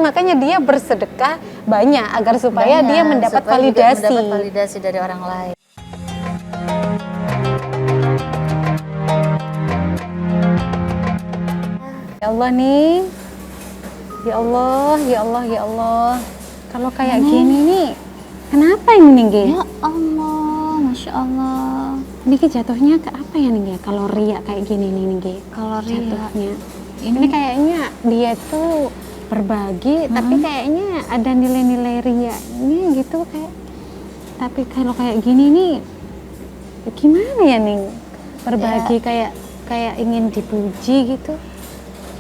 makanya dia bersedekah banyak agar supaya dia mendapat supaya juga validasi. mendapat validasi dari orang lain. Ya Allah nih, ya Allah, ya Allah, ya Allah. Kalau kayak gini nih, kenapa ini nih, Ge? Ya Allah, Masya Allah. Ini Ge jatuhnya ke apa ya nih, Ge? Kalau riak kayak gini nih, Ge. Kalau riak, Jatuhnya. Ini kayaknya dia tuh berbagi, tapi kayaknya ada nilai-nilai riaknya gitu kayak. Tapi kalau kayak gini nih, gimana ya nih? Berbagi kayak ingin dipuji gitu.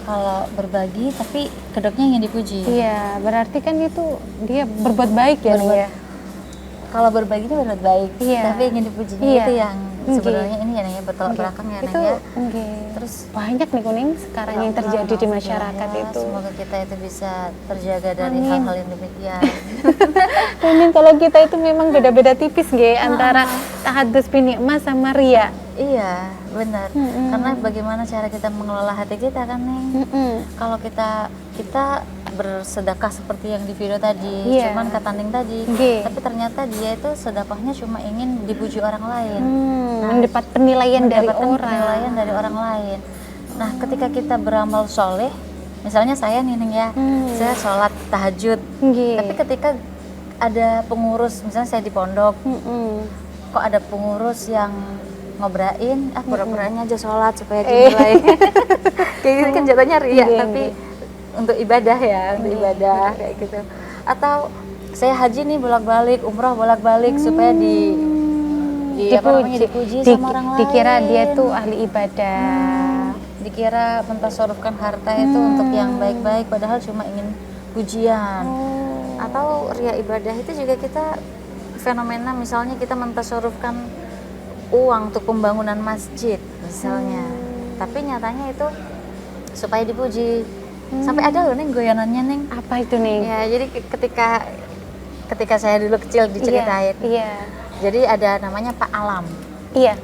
Kalau berbagi tapi kedoknya ingin dipuji. Iya, berarti kan itu dia berbuat baik ya nih ya. Kalau berbagi itu berbuat baik, Iya. tapi ingin dipujinya Iya. itu yang Nggih. sebenarnya ini ya Neng, bertolak belakang ya Neng Itu ya. nggih. Terus Banyak nih Kuning sekarang yang terjadi di masyarakat itu. Semoga kita itu bisa terjaga dari Amin. hal-hal yang demikian. Kuning kalau kita itu memang beda-beda tipis Ge antara tahadus binikmah sama ria. Iya, benar. Karena bagaimana cara kita mengelola hati kita kan Neng. Kalau kita bersedekah seperti yang di video tadi, Iya. cuman kata Neng tadi, Nggih. tapi ternyata dia itu sedekahnya cuma ingin dipuji orang lain. Mendapat penilaian dari Mendapatkan orang. penilaian dari orang lain. Nah, ketika kita beramal soleh, misalnya saya nih Neng ya, saya sholat tahajud, Nggih. tapi ketika ada pengurus, misalnya saya di pondok, kok ada pengurus yang ngobrain, pura-puranya aja sholat supaya dinilai. Kayak gitu kan jatuhnya ria, Nggih, tapi untuk ibadah ya, untuk ibadah kayak gitu. Atau saya haji nih bolak-balik, umroh bolak-balik supaya dipuji sama orang lain. Dikira dia tuh ahli ibadah. Dikira mentasarufkan harta itu untuk yang baik-baik, padahal cuma ingin pujian. Atau ria ibadah itu juga kita fenomena, misalnya kita mentasarufkan uang untuk pembangunan masjid misalnya, tapi nyatanya itu supaya dipuji. Sampai ada loh Neng goyanannya Neng. Apa itu nih? Ya, jadi ketika saya dulu kecil diceritain. Iya. Jadi ada namanya Pak Alam. Iya.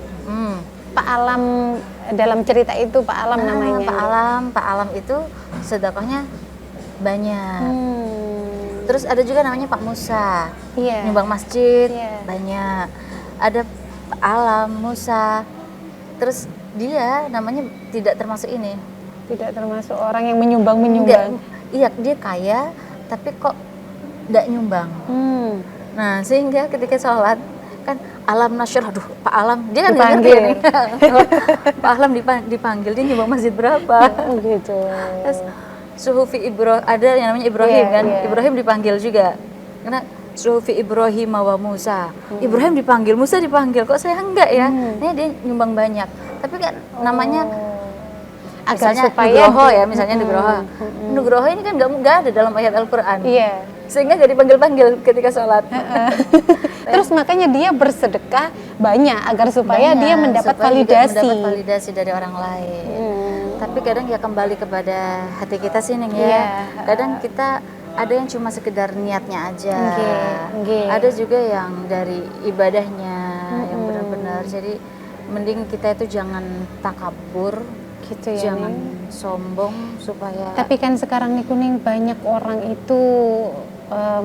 Pak Alam, dalam cerita itu Pak Alam namanya. Pak Alam itu sedekahnya banyak. Terus ada juga namanya Pak Musa. Iya. Nyumbang masjid Iya. banyak. Ada Pak Alam, Musa. Terus dia namanya tidak termasuk ini. Tidak termasuk orang yang menyumbang. Iya, dia kaya tapi kok tidak nyumbang. Nah, sehingga ketika sholat kan Alam Nasyur, aduh Pak Alam, dia kan Dipanggil. ngerti ya, Pak Alam dipanggil, dia nyumbang masjid berapa? Gitu. Terus Suhufi ada yang namanya Ibrahim Iya, kan, iya. Ibrahim dipanggil juga. Karena Suhufi Ibrahim wa Musa, Ibrahim dipanggil, Musa dipanggil, kok saya enggak ya? Ini dia nyumbang banyak, tapi kan namanya Agar misalnya supaya Nugroho ya, misalnya Nugroho. Nugroho ini kan nggak ada dalam ayat Al-Quran. Iya. Sehingga nggak dipanggil-panggil ketika sholat. Terus makanya dia bersedekah banyak agar supaya Banyak, dia mendapat supaya juga validasi. mendapat validasi dari orang lain. Tapi kadang ya kembali kepada hati kita sih Neng ya. Iya. Kadang kita ada yang cuma sekedar niatnya aja. Nggih. Ada juga yang dari ibadahnya yang benar-benar. Jadi mending kita itu jangan takabur, Gitu ya, jangan Neng. sombong supaya. Tapi kan sekarang nih Kuning banyak orang itu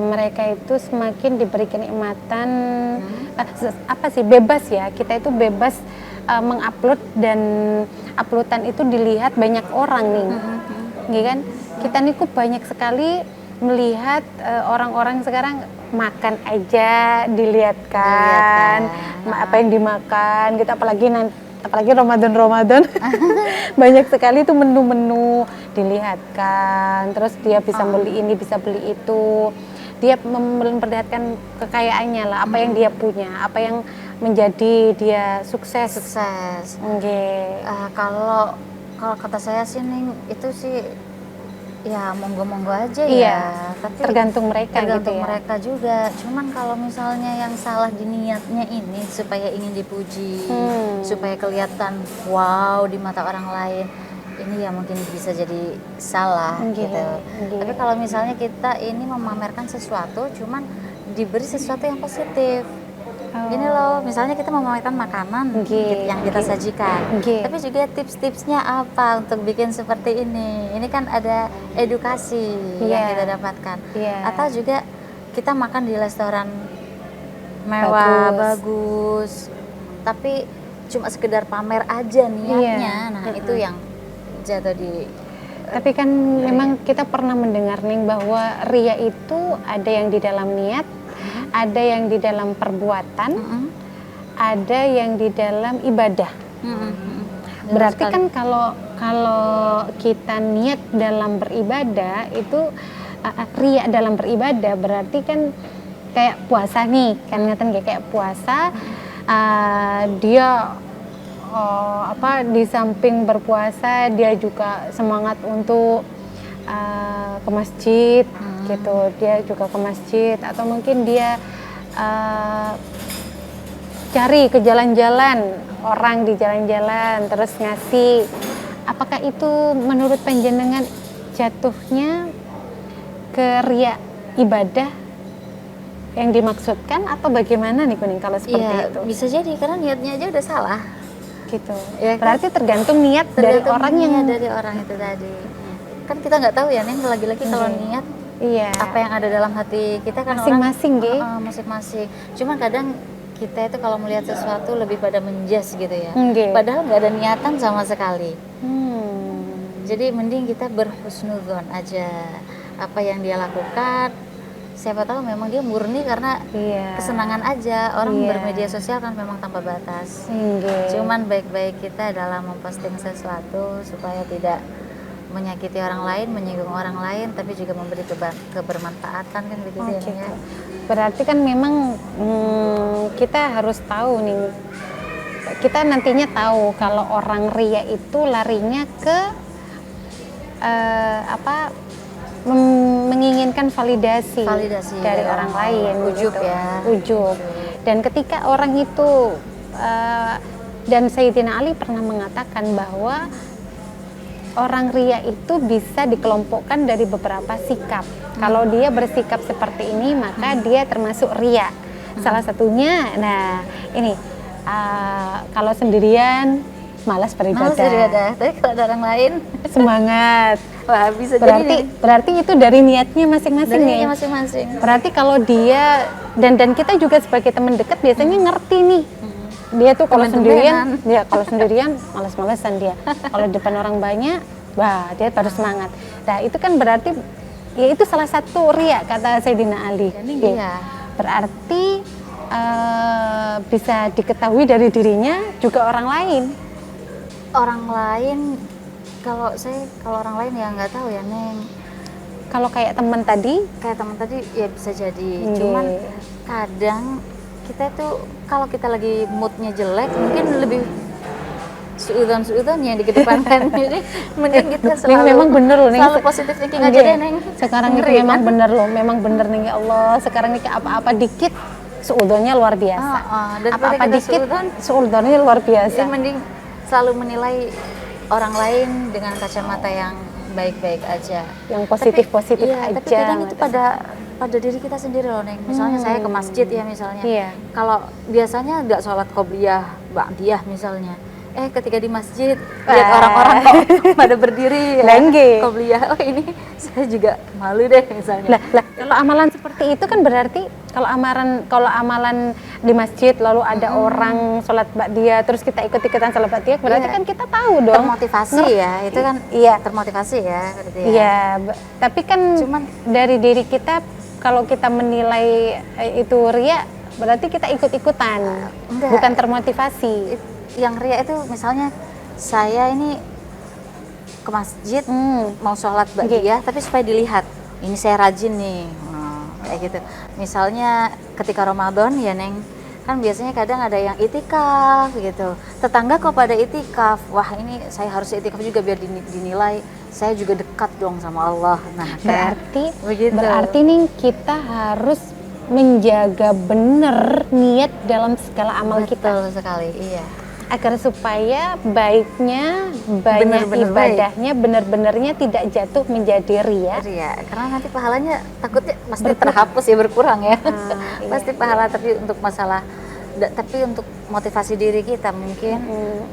mereka itu semakin diberi kenikmatan apa sih, bebas ya, kita itu bebas mengupload dan uploadan itu dilihat banyak orang nih, gitu kan? Kita nih kok banyak sekali melihat orang-orang sekarang makan aja dilihatkan, apa yang dimakan, gitu, apalagi Ramadan banyak sekali tuh menu-menu dilihatkan, terus dia bisa beli ini, bisa beli itu, dia memperlihatkan kekayaannya lah, apa yang dia punya, apa yang menjadi dia sukses. Nggih. Kalau kata saya sih Ning, itu sih ya monggo-monggo aja Iya, ya. Tapi tergantung mereka gitu ya. mereka juga. Cuman kalau misalnya yang salah di niatnya ini supaya ingin dipuji, supaya kelihatan wow di mata orang lain, ini ya mungkin bisa jadi salah gitu. Tapi kalau misalnya kita ini memamerkan sesuatu, cuman diberi sesuatu yang positif. Gini loh, misalnya kita memamerkan makanan yang kita sajikan, tapi juga tips-tipsnya apa untuk bikin seperti ini. Ini kan ada edukasi yang kita dapatkan. Atau juga kita makan di restoran mewah, bagus, tapi cuma sekedar pamer aja niatnya. Nah, itu yang jatuh di... Tapi kan memang kita pernah mendengar nih bahwa ria itu ada yang di dalam niat, ada yang di dalam perbuatan, ada yang di dalam ibadah. Berarti kan kalau kita niat dalam beribadah itu ria dalam beribadah, berarti kan kayak puasa nih, kan ngeten kayak puasa, dia di samping berpuasa dia juga semangat untuk ke masjid gitu, dia juga ke masjid, atau mungkin dia cari ke jalan-jalan, orang di jalan-jalan terus ngasih. Apakah itu menurut panjenengan jatuhnya ke ria ibadah yang dimaksudkan atau bagaimana nih Kuning kalau seperti itu? Bisa jadi karena niatnya aja udah salah gitu. Ya, berarti tergantung niat dari orang itu tadi. Kan kita nggak tahu ya Neng, lagi-lagi kalau niat apa yang ada dalam hati kita kan masing-masing masing-masing. Cuman kadang kita itu kalau melihat sesuatu lebih pada menjas gitu ya. Padahal nggak ada niatan sama sekali. Jadi mending kita berhusnudzon aja apa yang dia lakukan. Siapa tahu memang dia murni karena kesenangan aja. Orang bermedia sosial kan memang tanpa batas. Cuman baik-baik kita dalam memposting sesuatu supaya tidak menyakiti orang lain, menyinggung orang lain, tapi juga memberi kebermanfaatan kan begitu ya. Berarti kan memang kita harus tahu nih, kita nantinya tahu kalau orang ria itu larinya ke menginginkan validasi dari orang lain, ujub gitu. Ya, ujub. Dan ketika orang itu dan Sayyidina Ali pernah mengatakan bahwa orang ria itu bisa dikelompokkan dari beberapa sikap. Kalau dia bersikap seperti ini, maka dia termasuk ria. Salah satunya, nah ini kalau sendirian malas beribadah. Tapi kalau ada orang lain semangat. Wah, bisa berarti itu dari niatnya masing-masing nih. Berarti kalau dia dan kita juga sebagai teman dekat biasanya ngerti nih. Dia tuh kalau sendirian malas-malasan dia. Kalau depan orang banyak, wah dia baru semangat. Nah, itu kan berarti ya itu salah satu ria kata Sayyidina Ali. Berarti bisa diketahui dari dirinya juga orang lain. Kalau orang lain ya nggak tahu ya Neng. Kalau kayak teman tadi ya bisa jadi. Cuman kadang kita tuh kalau kita lagi moodnya jelek mungkin lebih suudzon yang dikedepankan. Jadi mending kita memang bener loh Neng, selalu positif thinking aja deh Neng. Sekarang itu memang bener nih ya Allah. Sekarang ini apa-apa dikit suudzonnya luar biasa. Apa-apa dikit suudzonnya luar biasa. Jadi mending selalu menilai orang lain dengan kacamata yang baik-baik aja, yang positif aja. Tapi kadang itu pada diri kita sendiri loh Neng. Misalnya saya ke masjid ya misalnya. Kalau biasanya nggak sholat qobliyah, ba'diyah misalnya. Ketika di masjid lihat orang-orang kok pada berdiri qobliyah. Ini saya juga malu deh misalnya. Kalau amalan seperti itu kan berarti kalau amalan di masjid lalu ada orang sholat ba'diyah terus kita ikut-ikutan sholat ba'diyah berarti kan kita tahu dong. Termotivasi ya, itu kan termotivasi ya. Tapi kan cuman dari diri kita kalau kita menilai itu ria berarti kita ikut-ikutan, bukan termotivasi. Yang ria itu misalnya saya ini ke masjid mau sholat ba'diyah tapi supaya dilihat ini saya rajin nih, kayak gitu. Misalnya ketika Ramadan ya Neng, kan biasanya kadang ada yang itikaf gitu, tetangga kok pada itikaf, wah ini saya harus itikaf juga biar dinilai saya juga dekat dong sama Allah. Nah berarti nih kita harus menjaga bener niat dalam segala amal kita. Betul sekali, iya. Agar supaya baiknya, banyak ibadahnya, benar-benarnya tidak jatuh menjadi ria. Karena nanti pahalanya takutnya pasti terhapus ya, berkurang ya. Pasti pahala, tapi untuk masalah Tapi untuk motivasi diri kita mungkin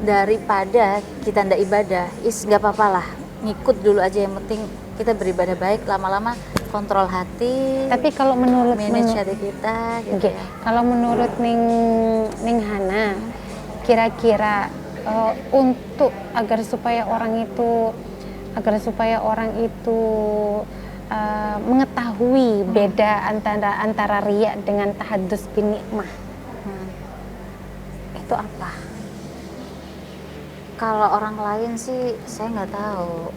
daripada kita ndak ibadah, nggak apa-apa lah, ngikut dulu aja, yang penting kita beribadah baik, lama-lama kontrol hati. Tapi kalau menurut manage hati kita gitu ya. Kalau menurut Ning Hana, kira-kira untuk agar supaya orang itu mengetahui beda antara riya dengan tahadus bin nikmah, itu apa? Kalau orang lain sih saya nggak tahu.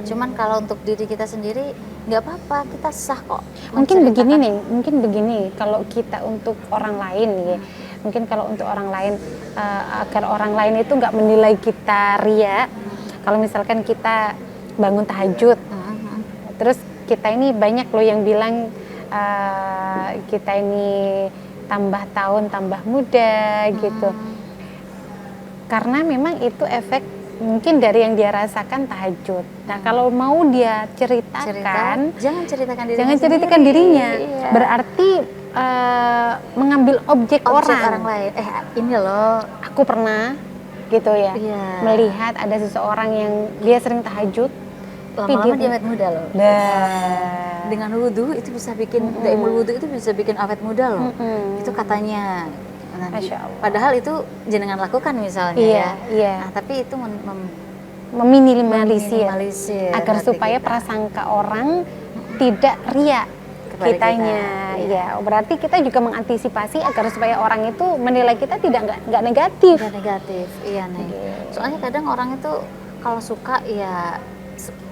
Cuman kalau untuk diri kita sendiri nggak apa-apa, kita sah kok. Mungkin begini, kalau kita untuk orang lain ya, mungkin kalau untuk orang lain agar orang lain itu nggak menilai kita riya. Kalau misalkan kita bangun tahajud, terus kita ini banyak loh yang bilang kita ini tambah tahun tambah muda gitu, karena memang itu efek mungkin dari yang dia rasakan tahajud. Nah, kalau mau dia ceritakan, jangan ceritakan dirinya. Iya. Berarti mengambil objek orang lain. Ini loh, aku pernah gitu ya, melihat ada seseorang yang dia sering tahajud, lama-lama dia awet muda loh. Dengan wudhu itu bisa bikin daimul wudhu itu bisa bikin awet muda loh. Itu katanya. Masya Allah. Padahal itu jenengan lakukan misalnya Nah, tapi itu meminimalisir agar supaya kita. prasangka orang tidak riya kitanya. Ya, berarti kita juga mengantisipasi agar supaya orang itu menilai kita nggak negatif. Nggak negatif, iya Neng. Soalnya kadang orang itu kalau suka ya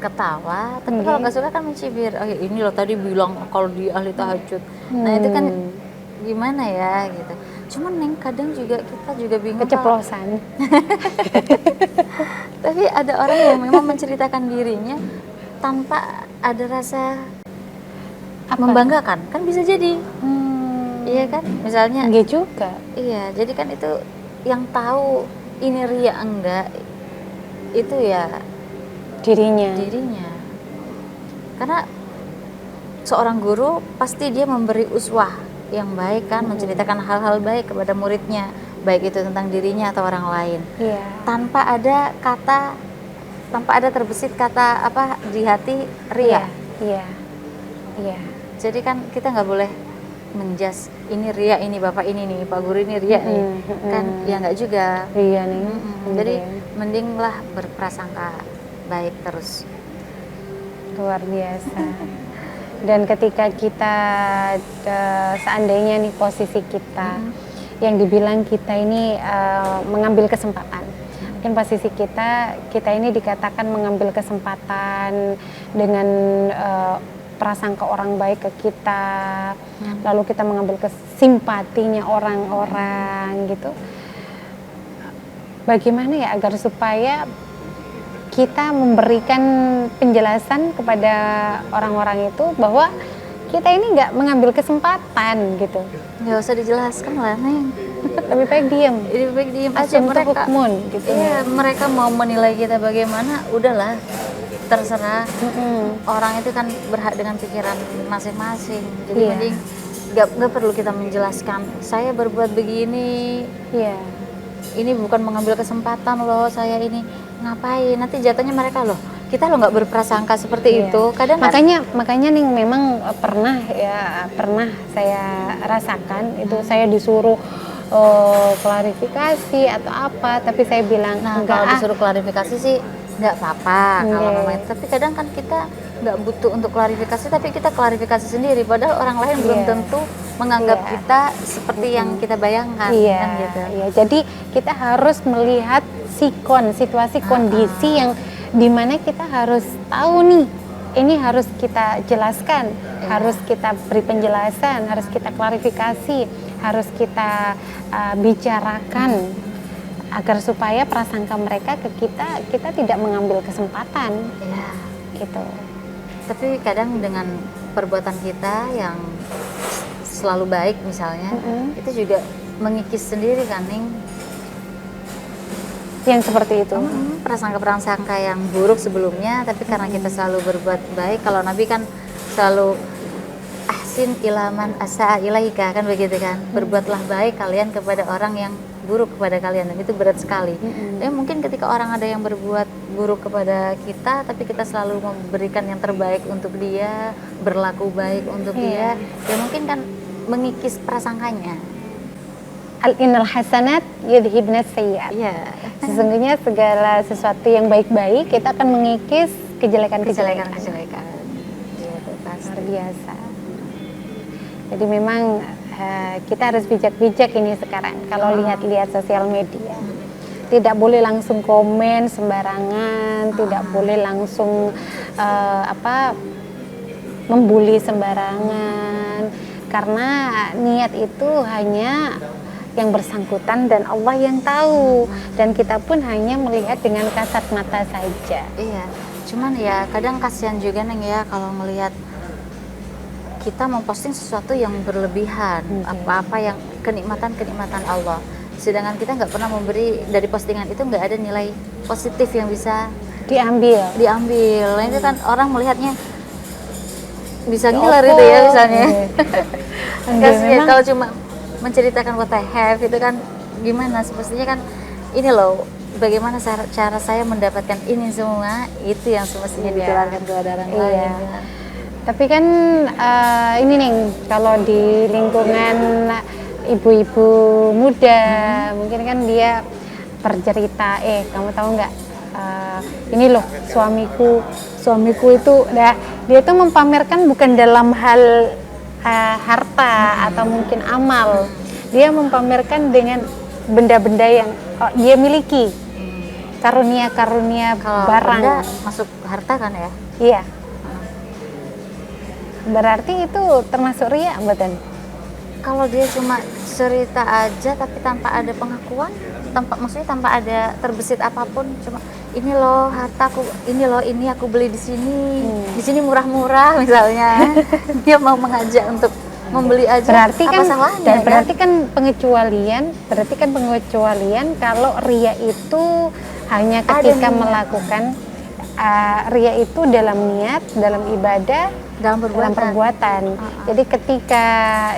ketawa, tapi kalau nggak suka kan mencibir. Oh ya ini loh tadi bilang kalau di ahli tahajud. Nah itu kan gimana ya gitu. Cuman Neng kadang juga kita juga bingung. Keceplosan. Tapi ada orang yang memang menceritakan dirinya tanpa ada rasa membanggakan, kan bisa jadi. Iya kan? Misalnya. Enggak juga. Iya, jadi kan itu yang tahu ini ria enggak itu ya dirinya. Karena seorang guru pasti dia memberi uswah yang baik kan, menceritakan hal-hal baik kepada muridnya, baik itu tentang dirinya atau orang lain. Tanpa ada terbesit kata apa di hati ria. Iya. Jadi kan kita nggak boleh menjas ini ria, ini bapak ini nih, pak guru ini ria nih, kan ya nggak juga. Iya nih. Jadi mendinglah berprasangka baik terus. Luar biasa. Dan ketika kita seandainya nih posisi kita yang dibilang kita ini mengambil kesempatan, mungkin posisi kita ini dikatakan mengambil kesempatan dengan prasangka orang baik ke kita, lalu kita mengambil simpatinya orang-orang gitu. Bagaimana ya agar supaya kita memberikan penjelasan kepada orang-orang itu bahwa kita ini nggak mengambil kesempatan gitu. Nggak usah dijelaskan lah Neng. Lebih baik diam. Lebih baik diam aja mereka. Gitu. Iya, mereka mau menilai kita bagaimana, udahlah terserah. Orang itu kan berhak dengan pikiran masing-masing. Jadi mending nggak perlu kita menjelaskan. Saya berbuat begini. Ini bukan mengambil kesempatan loh. Saya ini ngapain, nanti jatuhnya mereka loh kita lo nggak berprasangka seperti itu. Kadang makanya nih memang pernah saya rasakan itu saya disuruh klarifikasi atau apa, tapi saya bilang kalau disuruh klarifikasi sih nggak apa-apa kalau memang itu, tapi kadang kan kita nggak butuh untuk klarifikasi, tapi kita klarifikasi sendiri padahal orang lain belum tentu menganggap kita seperti yang kita bayangkan kan gitu. Jadi kita harus melihat situasi kondisi yang dimana kita harus tahu nih, ini harus kita jelaskan, harus kita beri penjelasan, harus kita klarifikasi, harus kita bicarakan agar supaya prasangka mereka ke kita tidak mengambil kesempatan gitu. Tapi kadang dengan perbuatan kita yang selalu baik misalnya, itu juga mengikis sendiri kan Ning. Yang seperti itu, prasangka-prasangka yang buruk sebelumnya, tapi karena kita selalu berbuat baik. Kalau Nabi kan selalu ahsin ilaman asa ilaika, kan begitu kan. Berbuatlah baik kalian kepada orang yang buruk kepada kalian, dan itu berat sekali. Mungkin ketika orang ada yang berbuat buruk kepada kita, tapi kita selalu memberikan yang terbaik untuk dia, berlaku baik untuk dia, ya mungkin kan mengikis prasangkanya. Innal hasanat yudhibnas sayyi'at. Iya. Sesungguhnya segala sesuatu yang baik-baik kita akan mengikis kejelekan-kejelekan. Kejelekan. Iya, itu pasti. Luar biasa. Jadi memang kita harus bijak-bijak ini sekarang kalau lihat-lihat sosial media. Tidak boleh langsung komen sembarangan, tidak boleh langsung membuli sembarangan, karena niat itu hanya yang bersangkutan dan Allah yang tahu, dan kita pun hanya melihat dengan kasat mata saja. Iya, cuman ya kadang kasihan juga Neng ya kalau melihat kita memposting sesuatu yang berlebihan, apa-apa yang kenikmatan Allah, sedangkan kita nggak pernah memberi dari postingan itu, nggak ada nilai positif yang bisa diambil. Nah, itu kan orang melihatnya bisa ngiler itu ya misalnya. Enggak sih, kalau cuma menceritakan what I have itu kan gimana, semestinya kan ini loh, bagaimana cara saya mendapatkan ini semua, itu yang semestinya ditularkan kepada orang lain ya. Tapi kan ini nih, kalau di lingkungan ibu-ibu muda, mungkin kan dia bercerita, kamu tahu nggak, ini loh suamiku itu, dia tuh memamerkan bukan dalam hal harta atau mungkin amal, dia memamerkan dengan benda-benda yang dia miliki, karunia-karunia barang. Benda masuk harta kan ya? Iya. Berarti itu termasuk riya, buatan? Kalau dia cuma cerita aja tapi tanpa ada pengakuan, maksudnya tanpa ada terbesit apapun, cuma ini loh hartaku, ini aku beli di sini murah-murah misalnya. Dia mau mengajak untuk membeli aja, berarti apa kan salahnya, berarti kan pengecualian kalau riya itu hanya ketika melakukan riya itu dalam niat, dalam ibadah, dalam perbuatan. Jadi ketika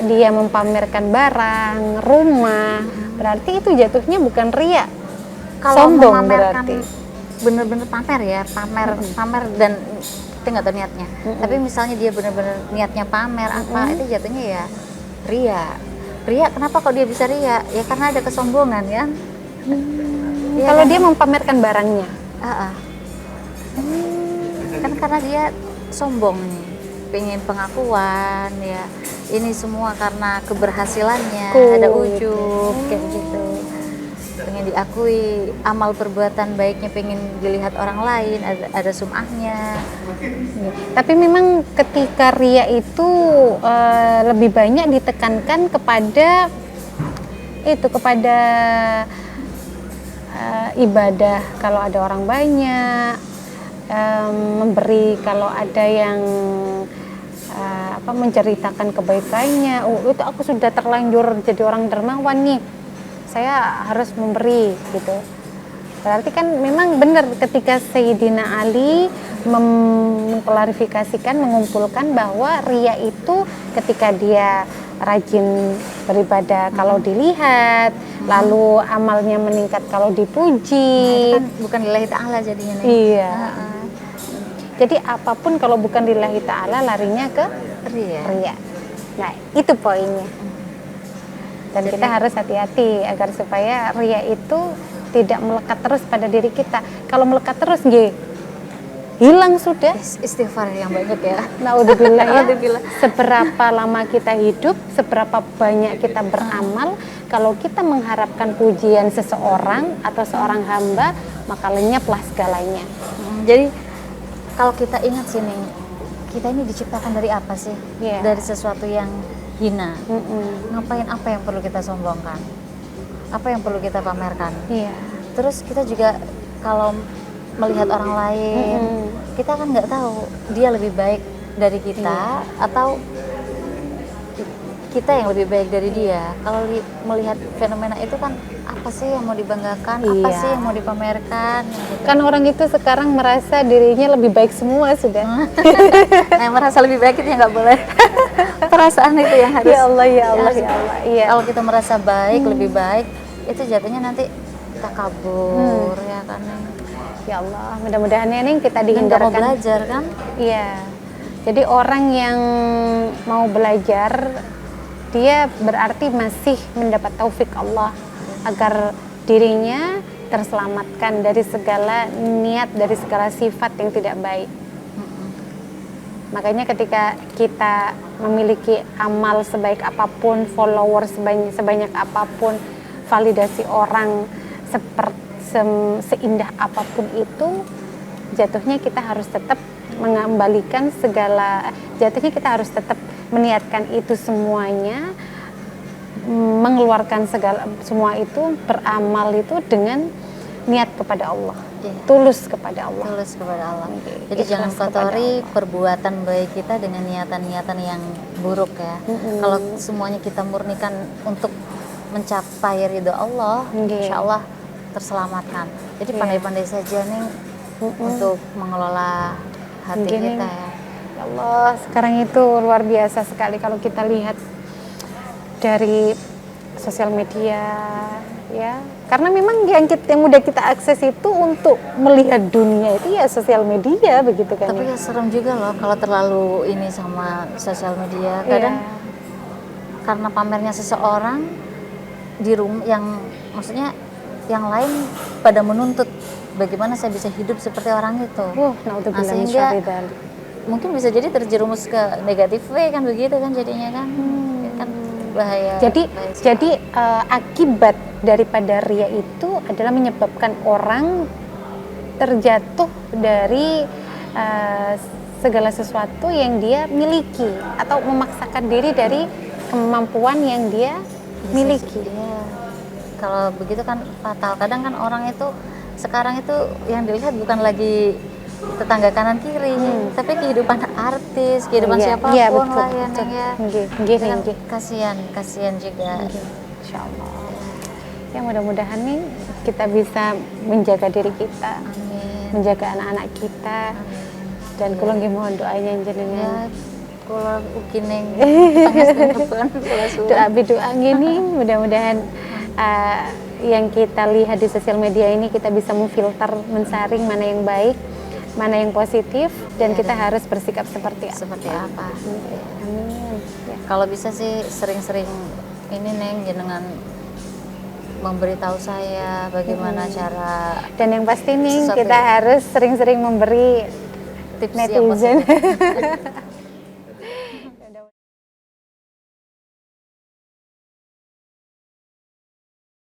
dia mempamerkan barang, rumah, berarti itu jatuhnya bukan riya. Kalau sombong memamerkan berarti. Bener-bener pamer dan itu nggak tahu niatnya. Tapi misalnya dia bener-bener niatnya pamer itu jatuhnya ya riya. Kenapa kok dia bisa riya? Ya karena ada kesombongan kan. Ya, kalau dia mempamerkan barangnya. Kan karena dia sombong nih, pengen pengakuan ya, ini semua karena keberhasilannya, ada ujub kayak gitu, pengen diakui, amal perbuatan baiknya pengen dilihat orang lain, ada sum'ahnya. Tapi memang ketika riya itu lebih banyak ditekankan kepada ibadah, kalau ada orang banyak, memberi kalau ada yang menceritakan kebaikannya, itu aku sudah terlanjur jadi orang dermawan nih, saya harus memberi gitu. Berarti kan memang benar ketika Sayyidina Ali mengklarifikasikan, mengumpulkan bahwa riya itu ketika dia rajin beribadah kalau dilihat, lalu amalnya meningkat kalau dipuji. Nah, itu kan bukan lillahi ta'ala jadinya nih. Iya. Jadi apapun kalau bukan lillahi ta'ala larinya ke riya. Nah, itu poinnya. Dan kita harus hati-hati agar supaya riya itu tidak melekat terus pada diri kita. Kalau melekat terus, hilang sudah. Istighfar yang banyak ya. Naudzubillah ya. Seberapa lama kita hidup, seberapa banyak kita beramal, kalau kita mengharapkan pujian seseorang atau seorang hamba, maka lenyaplah segalanya. Jadi kalau kita ingat sini, kita ini diciptakan dari apa sih? Dari sesuatu yang hina. Ngapain, apa yang perlu kita sombongkan? Apa yang perlu kita pamerkan? Terus kita juga kalau melihat orang lain, kita kan nggak tahu dia lebih baik dari kita atau kita yang lebih baik dari dia. Kalau melihat fenomena itu kan apa sih yang mau dibanggakan, apa Iya. sih yang mau dipamerkan gitu. Kan orang itu sekarang merasa dirinya lebih baik semua sudah. Nah, yang merasa lebih baik itu yang nggak boleh. Perasaan itu yang harus. Ya Allah, ya Allah, harus- ya Allah. Iya. Kalau kita merasa baik, lebih baik, itu jatuhnya nanti takabur ya kan. Ya Allah, mudah-mudahan ya Neng kita Dan nggak mau dihindarkan. belajar kan? Iya. Jadi orang yang mau belajar dia berarti masih mendapat taufik Allah agar dirinya terselamatkan dari segala niat, dari segala sifat yang tidak baik. Makanya ketika kita memiliki amal sebaik apapun, follower sebanyak apapun, validasi orang seindah apapun itu, jatuhnya kita harus tetap mengembalikan jatuhnya kita harus tetap meniatkan itu semuanya, mengeluarkan semua itu, beramal itu dengan niat kepada Allah, tulus kepada Allah. Tulus kepada Allah. Jadi Ikhlas jangan kepada kotori Allah. perbuatan baik kita dengan niatan-niatan yang buruk ya. Kalau semuanya kita murnikan untuk mencapai ridho Allah, Nggih. insya Allah terselamatkan. Jadi Iya. pandai-pandai saja nih untuk mengelola hati Nggih, kita Neng. ya. Ya Allah, sekarang itu luar biasa sekali kalau kita lihat dari sosial media, ya. Karena memang yang mudah kita akses itu untuk melihat dunia itu ya sosial media, begitu kan? Tapi ya? ya serem juga loh kalau terlalu ini sama sosial media. Kadang Iya. karena pamernya seseorang di rumah yang maksudnya yang lain pada menuntut bagaimana saya bisa hidup seperti orang itu. Naudzubillah min sehingga syarri dzalik. mungkin bisa jadi terjerumus ke negatif way kan begitu kan jadinya kan. Kan bahaya. Jadi bahaya sekali. jadi akibat daripada ria itu adalah menyebabkan orang terjatuh dari segala sesuatu yang dia miliki atau memaksakan diri dari kemampuan yang dia miliki. Iya. Kalau begitu kan fatal. Kadang kan orang itu sekarang itu yang dilihat bukan lagi tetangga kanan kiri, tapi kehidupan artis, kehidupan Iya, siapapun iya, betul, lah ya, betul. Neng, ya. Nggih, Itu kan nggih. kasihan juga. Insya Allah. Ya mudah-mudahan nih kita bisa menjaga diri kita, Amin. menjaga anak-anak kita, dan kula nggih mohon doanya Ya, jenengan. kula ugi neng pangas depan kula suwun. Doa bidoa gini mudah-mudahan yang kita lihat di sosial media ini kita bisa memfilter, mensaring mana yang baik, mana yang positif, dan kita harus bersikap seperti apa. Seperti apa? Amin. Ya. Kalau bisa sih sering-sering ini Neng jenengan memberitahu saya bagaimana cara Dan yang pasti nih Sesuatu kita yang- harus sering-sering memberi tips yang netizen positif.